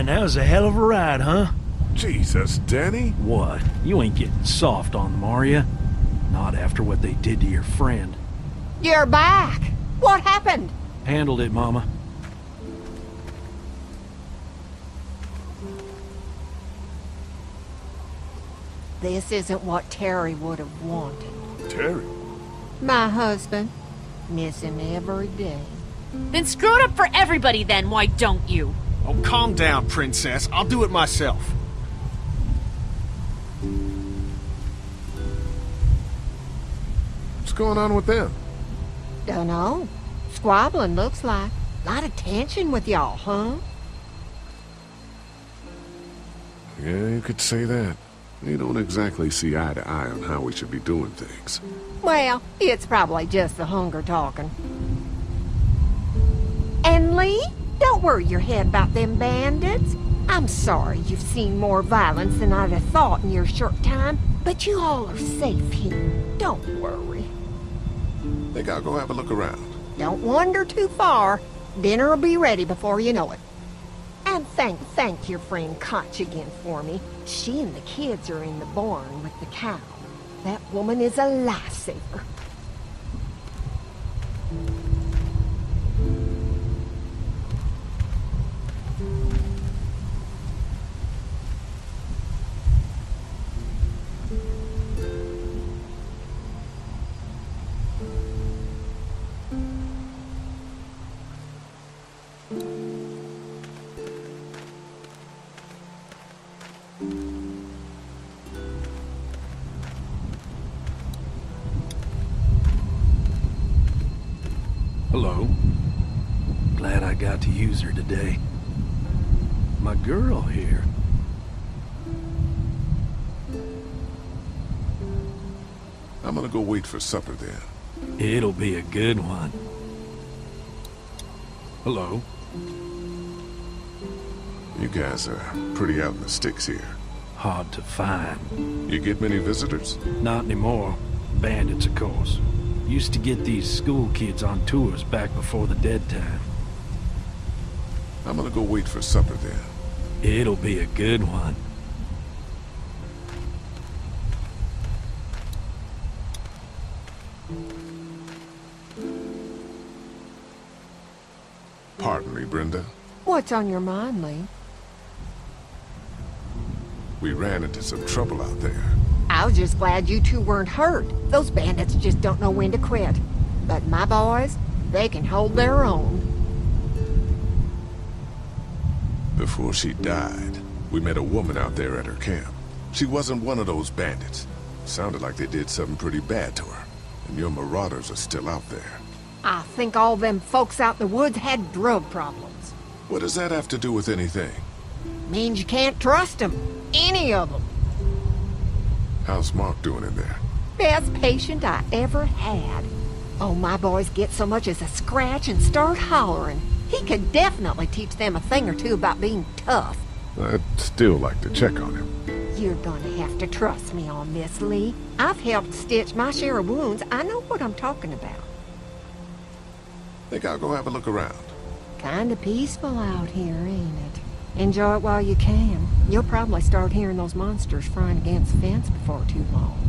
Man, that was a hell of a ride, huh? Jesus, Danny. What? You ain't getting soft on them, are ya? Not after what they did to your friend. You're back! What happened? Handled it, Mama. This isn't what Terry would have wanted. Terry? My husband. Miss him every day. Then screw it up for everybody then, why don't you? Oh, calm down, princess. I'll do it myself. What's going on with them? Dunno. Squabbling, looks like. Lot of tension with y'all, huh? Yeah, you could say that. We don't exactly see eye to eye on how we should be doing things. Well, it's probably just the hunger talking. And Lee, don't worry your head about them bandits. I'm sorry you've seen more violence than I'd have thought in your short time, but you all are safe here. Don't worry. Think I'll go have a look around. Don't wander too far. Dinner'll be ready before you know it. And thank your friend Koch again for me. She and the kids are in the barn with the cow. That woman is a lifesaver. Hello. Glad I got to use her today. My girl here. I'm gonna go wait for supper then. It'll be a good one. Hello. You guys are pretty out in the sticks here. Hard to find. You get many visitors? Not anymore. Bandits, of course. Used to get these school kids on tours back before the dead time. I'm gonna go wait for supper then. It'll be a good one. Pardon me, Brenda. What's on your mind, Lee? We ran into some trouble out there. I was just glad you two weren't hurt. Those bandits just don't know when to quit. But my boys, they can hold their own. Before she died, we met a woman out there at her camp. She wasn't one of those bandits. Sounded like they did something pretty bad to her. And your marauders are still out there. I think all them folks out in the woods had drug problems. What does that have to do with anything? Means you can't trust them. Any of them. How's Mark doing in there? Best patient I ever had. Oh, my boys get so much as a scratch and start hollering. He could definitely teach them a thing or two about being tough. I'd still like to check on him. You're gonna have to trust me on this, Lee. I've helped stitch my share of wounds. I know what I'm talking about. Think I'll go have a look around. Kinda peaceful out here, ain't it? Enjoy it while you can. You'll probably start hearing those monsters frying against the fence before too long.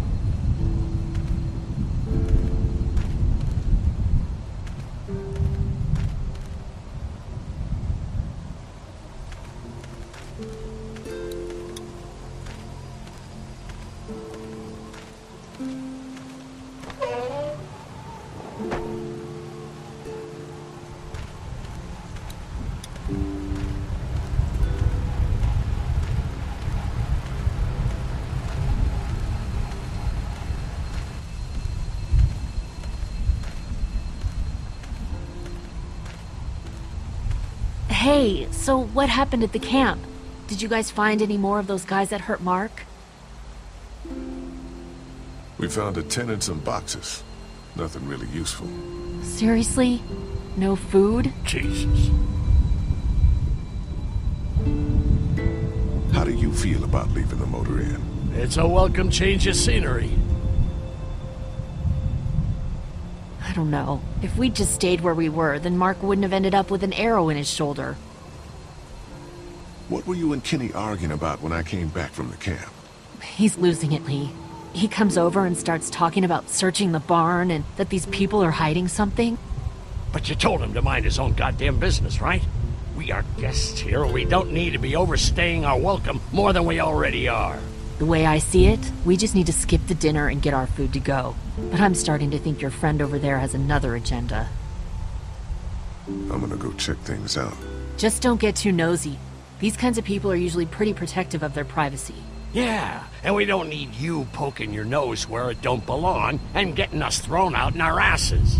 Hey, so what happened at the camp? Did you guys find any more of those guys that hurt Mark? We found a tent and some boxes. Nothing really useful. Seriously? No food? Jesus. How do you feel about leaving the motor inn? It's a welcome change of scenery. I don't know. If we'd just stayed where we were, then Mark wouldn't have ended up with an arrow in his shoulder. What were you and Kenny arguing about when I came back from the camp? He's losing it, Lee. He comes over and starts talking about searching the barn and that these people are hiding something. But you told him to mind his own goddamn business, right? We are guests here. We don't need to be overstaying our welcome more than we already are. The way I see it, we just need to skip the dinner and get our food to go. But I'm starting to think your friend over there has another agenda. I'm gonna go check things out. Just don't get too nosy. These kinds of people are usually pretty protective of their privacy. Yeah, and we don't need you poking your nose where it don't belong and getting us thrown out in our asses.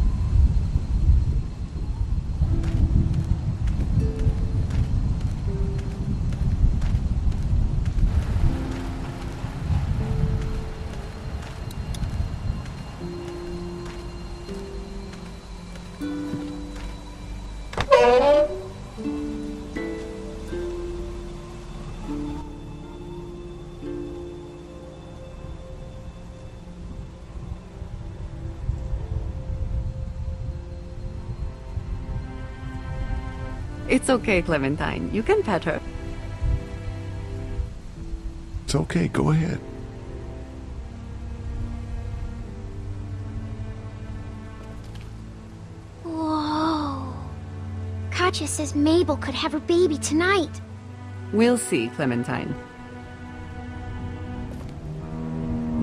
It's okay, Clementine. You can pet her. It's okay, go ahead. Whoa. Katja says Mabel could have her baby tonight. We'll see, Clementine.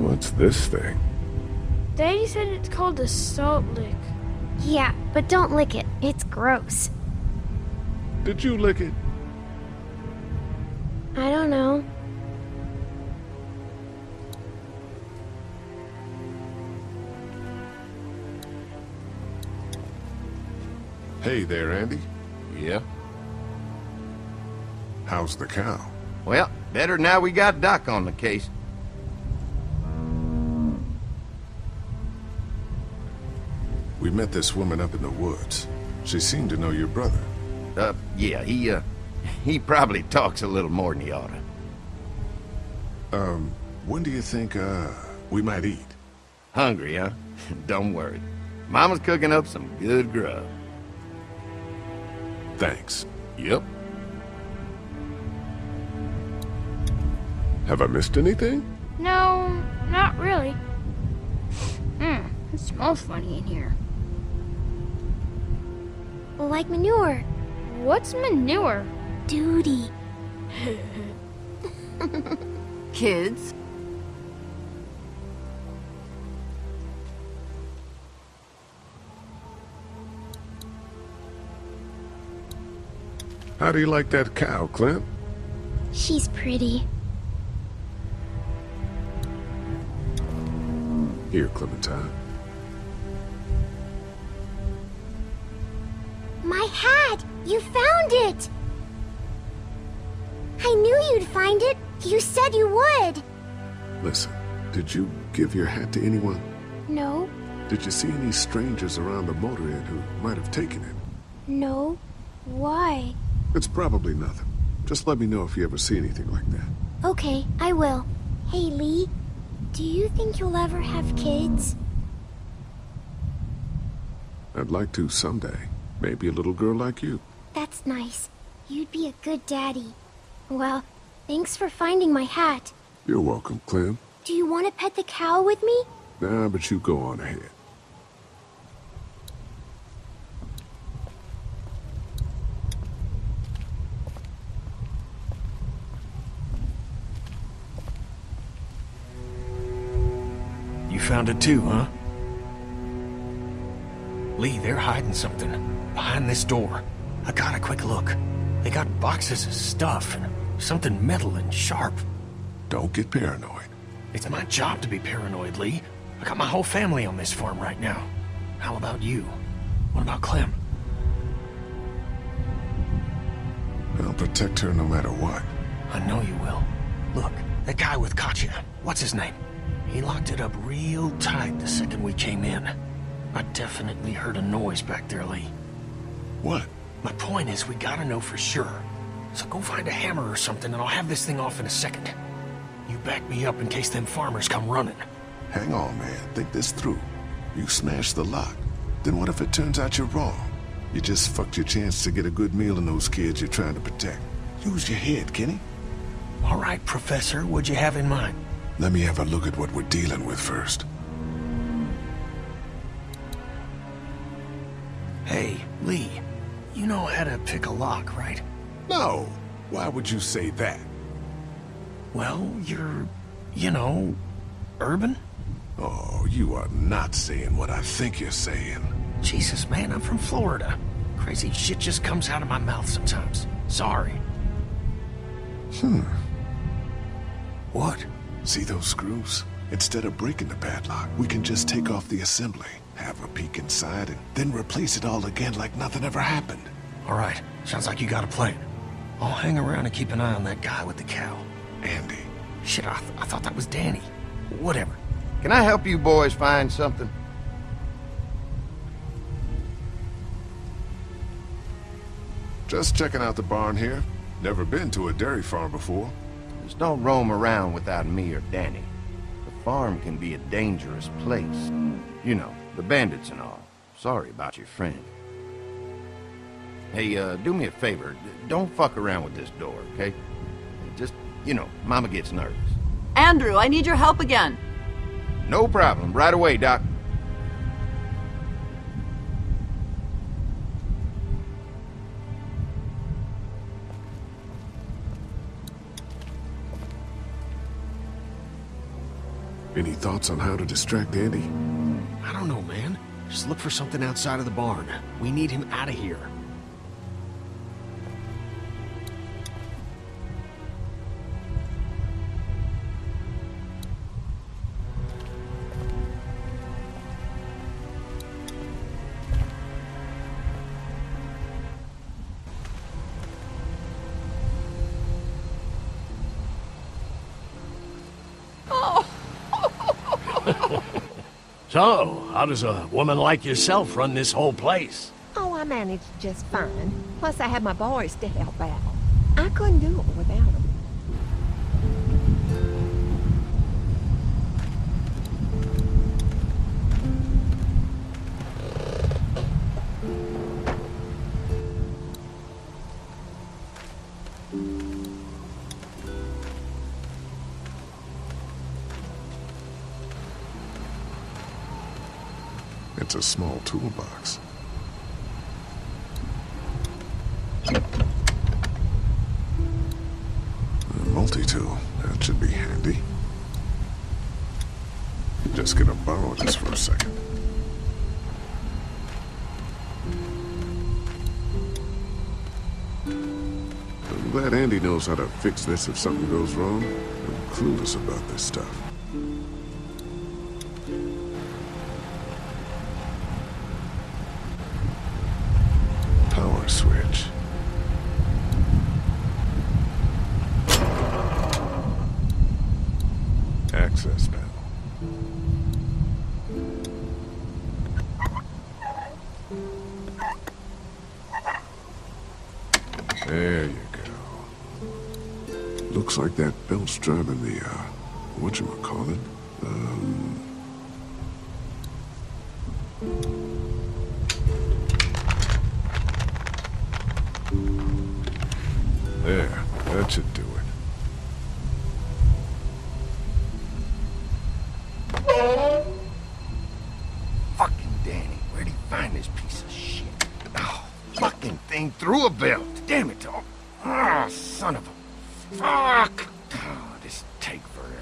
What's this thing? Daddy said it's called a salt lick. Yeah, but don't lick it. It's gross. Did you lick it? I don't know. Hey there, Andy. Yeah? How's the cow? Well, better now we got Doc on the case. We met this woman up in the woods. She seemed to know your brother. Yeah, he probably talks a little more than he oughta. When do you think, we might eat? Hungry, huh? Don't worry. Mama's cooking up some good grub. Thanks. Yep. Have I missed anything? No, not really. It smells funny in here. Like manure. What's manure? Duty. Kids? How do you like that cow, Clint? She's pretty. Here, Clementine. My hat! You found it! I knew you'd find it. You said you would. Listen, did you give your hat to anyone? No, Did you see any strangers around the motor inn who might have taken it? no. Why? It's probably nothing. Just let me know if you ever see anything like that. Okay, I will. Hey, Lee. Do you think you'll ever have kids? I'd like to someday. Maybe a little girl like you. That's nice. You'd be a good daddy. Well, thanks for finding my hat. You're welcome, Clem. Do you want to pet the cow with me? Nah, but you go on ahead. You found it too, huh? Lee, they're hiding something behind this door. I got a quick look. They got boxes of stuff and something metal and sharp. Don't get paranoid. It's my job to be paranoid, Lee. I got my whole family on this farm right now. How about you? What about Clem? I'll protect her no matter what. I know you will. Look, that guy with Katja, what's his name? He locked it up real tight the second we came in. I definitely heard a noise back there, Lee. What? My point is, we gotta know for sure. So go find a hammer or something and I'll have this thing off in a second. You back me up in case them farmers come running. Hang on, man. Think this through. You smashed the lock. Then what if it turns out you're wrong? You just fucked your chance to get a good meal in those kids you're trying to protect. Use your head, Kenny. All right, Professor, what'd you have in mind? Let me have a look at what we're dealing with first. Hey, Lee, you know how to pick a lock, right? No. Why would you say that? Well, you're, you know, urban? Oh, you are not saying what I think you're saying. Jesus, man, I'm from Florida. Crazy shit just comes out of my mouth sometimes. Sorry. What? See those screws? Instead of breaking the padlock, we can just take off the assembly, have a peek inside, and then replace it all again like nothing ever happened. All right, sounds like you got a plan. I'll hang around and keep an eye on that guy with the cow. Andy. Shit, I thought that was Danny. Whatever. Can I help you boys find something? Just checking out the barn here. Never been to a dairy farm before. Just don't roam around without me or Danny. The farm can be a dangerous place. You know, the bandits and all. Sorry about your friend. Hey, do me a favor. Don't fuck around with this door, okay? Just, you know, Mama gets nervous. Andrew, I need your help again. No problem. Right away, Doc. Any thoughts on how to distract Andy? I don't know, man. Just look for something outside of the barn. We need him out of here. So, how does a woman like yourself run this whole place? Oh, I managed just fine. Plus, I had my boys to help out. I couldn't do it without them. It's a small toolbox. A multi-tool. That should be handy. Just gonna borrow this for a second. I'm glad Andy knows how to fix this if something goes wrong. I'm clueless about this stuff. Power switch. Access panel. There you go. Looks like that belt's driving the, whatchamacallit? There, that should do it. Fucking Danny, where'd he find this piece of shit? Oh, fucking thing through a belt. Damn it, dog. Oh, son of a... Fuck! Oh, this take forever.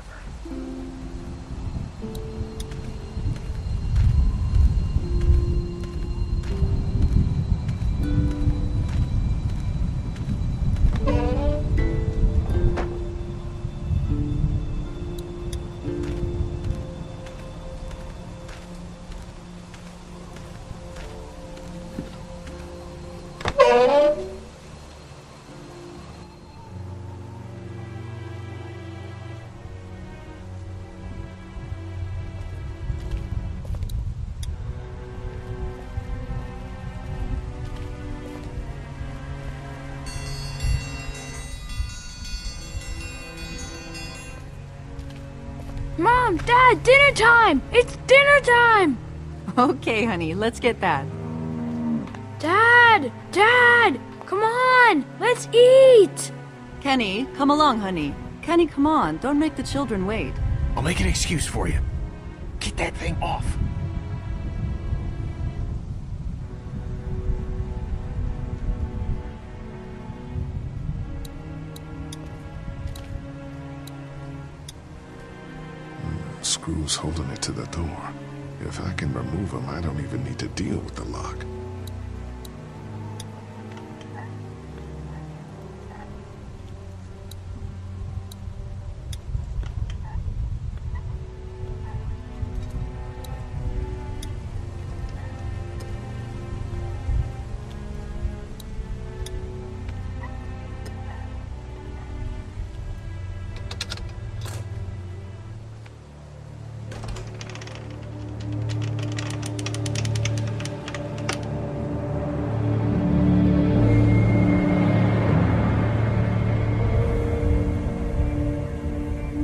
Mom, Dad, dinner time! It's dinner time! Okay, honey, let's get that. Dad! Dad! Come on! Let's eat! Kenny, come along, honey. Kenny, come on. Don't make the children wait. I'll make an excuse for you. Get that thing off. Screws holding it to the door. If I can remove them, I don't even need to deal with the lock.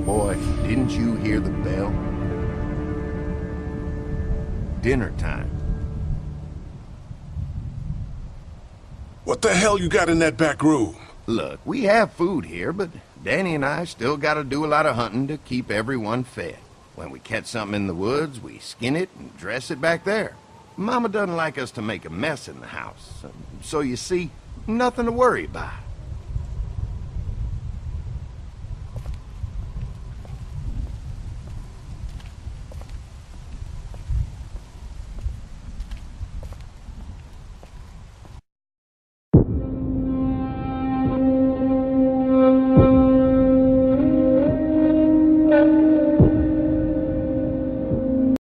Boy, didn't you hear the bell? Dinner time. What the hell you got in that back room? Look, we have food here, but Danny and I still gotta do a lot of hunting to keep everyone fed. When we catch something in the woods, we skin it and dress it back there. Mama doesn't like us to make a mess in the house, so you see, nothing to worry about.